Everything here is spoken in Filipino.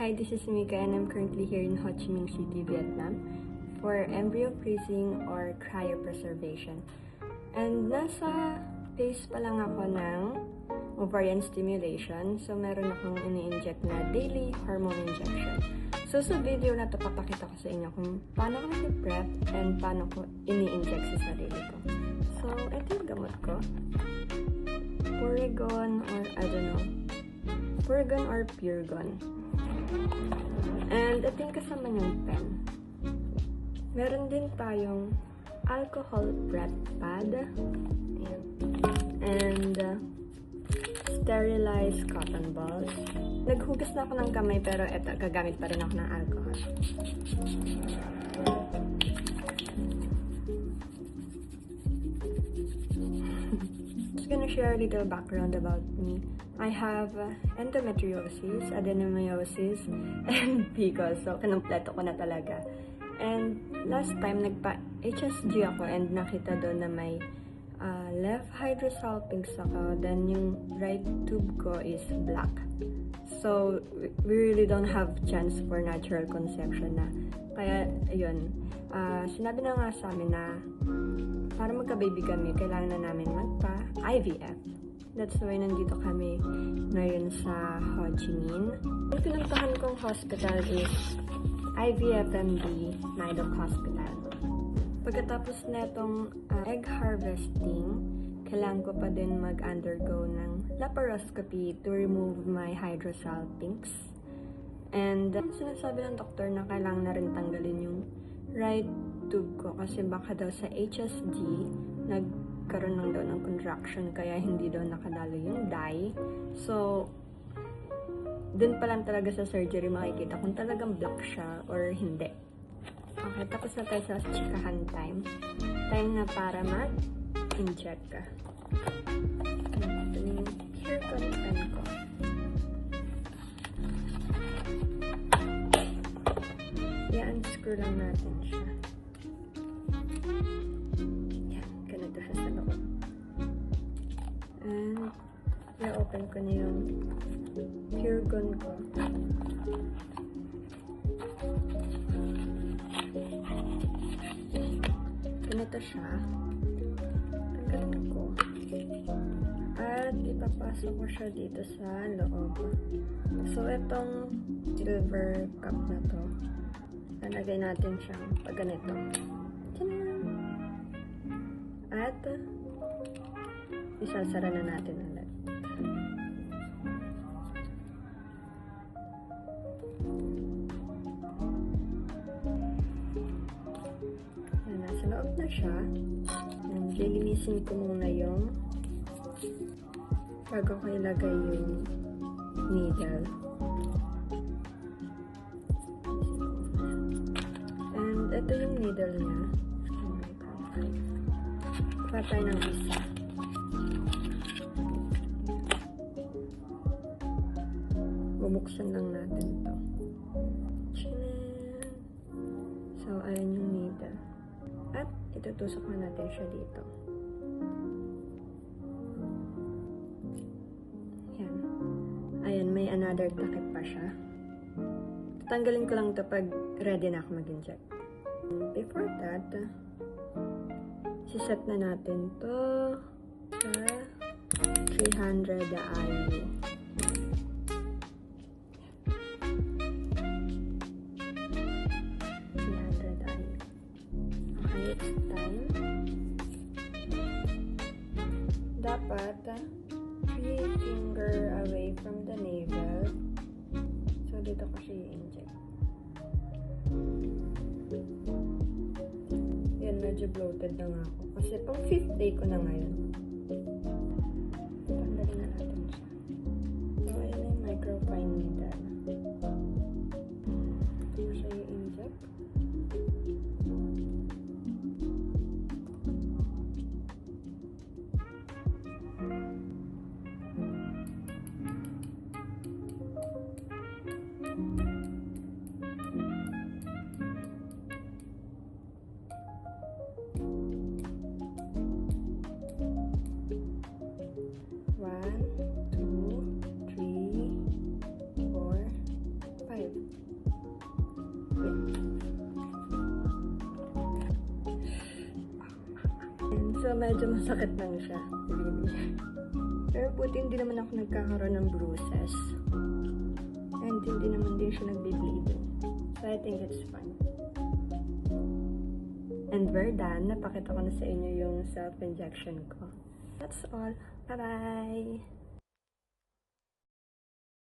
Hi, this is Mika and I'm currently here in Ho Chi Minh City, Vietnam for embryo freezing or cryopreservation. And nasa phase pa lang ako ng ovarian stimulation. So, meron akong ini-inject na daily hormone injection. So, sa video na to, papakita ko sa inyo kung paano ko nag-prep and paano ko ini-inject sa sarili ko. So, ito yung gamot ko. Porygon or I don't know. Porygon or Puregon. And ito yung kasama niyang pen. Meron din tayong alcohol prep pad. Ayan. And sterilized cotton balls. Naghugas na ako ng kamay pero eto, gagamit pa rin ako ng alcohol. Just gonna share a little background about me. I have endometriosis, adenomyosis, and PCOS. So, kinumpleto ko na talaga. And last time, nagpa-HSG ako and nakita doon na may left hydrosalpinx ako. Then, yung right tube ko is black. So, we really don't have chance for natural conception na. Kaya, ayun. Sinabi na nga sa amin na para magka-baby kami, kailangan na namin magpa-IVF. That's why nandito kami ngayon sa Ho Chi Minh. Yung pinuntahan kong hospital is IVFMD Nidok Hospital. Pagkatapos netong egg harvesting, kailangan ko pa din mag-undergo ng laparoscopy to remove my hydrosalpinx. And sinasabi ng doktor na kailangan na rin tanggalin yung right tube ko kasi baka daw sa HSG nagkaroon lang daw ng contraction kaya hindi daw nakadalo yung dye. So, dun pa lang talaga sa surgery makikita kung talagang black siya or hindi. Okay, tapos na tayo sa chikahan time. Time na para mag-inject ka. Ito yung hair pen ko. I-unscrew lang natin siya. Yan, ganito siya sa loob. And, i-open ko na yung Puregon ko. Ganito siya. Tanggalin ko. At ipapasok ko siya dito sa loob. So, itong silver cup na to, lalagay natin siyang pag ganito. Tiyan! At isasara na natin ulit. Yan, nasa loob na siya. Yan, lilinisin ko muna yung bago ko ilagay yung needle. And ito yung needle niya. Kuha tayo ng isa. Bubuksan lang natin ito. So, ayan yung needle. At itutusok na natin siya dito. Ayan. Ayan, may another takip pa siya. Tatanggalin ko lang ito pag ready na ako mag-inject. Before that, siset na natin to sa 300 IU. Dapat 3 finger away from the navel. So, dito ko siya i-inject. Yan, medyo bloated na nga ako. Kasi pang 5th day ko na ngayon. Tanggalin na natin siya. So, ayan yung microfine needle. Dito ko siya i-inject. 5. Yeah. And so, medyo masakit lang siya. Really. Pero buti hindi naman ako nagkakaroon ng bruises. And hindi naman din siya nagbe-bleeding. So, I think it's fine. And we're done. Napakita ko na sa inyo yung self-injection ko. That's all. Bye-bye!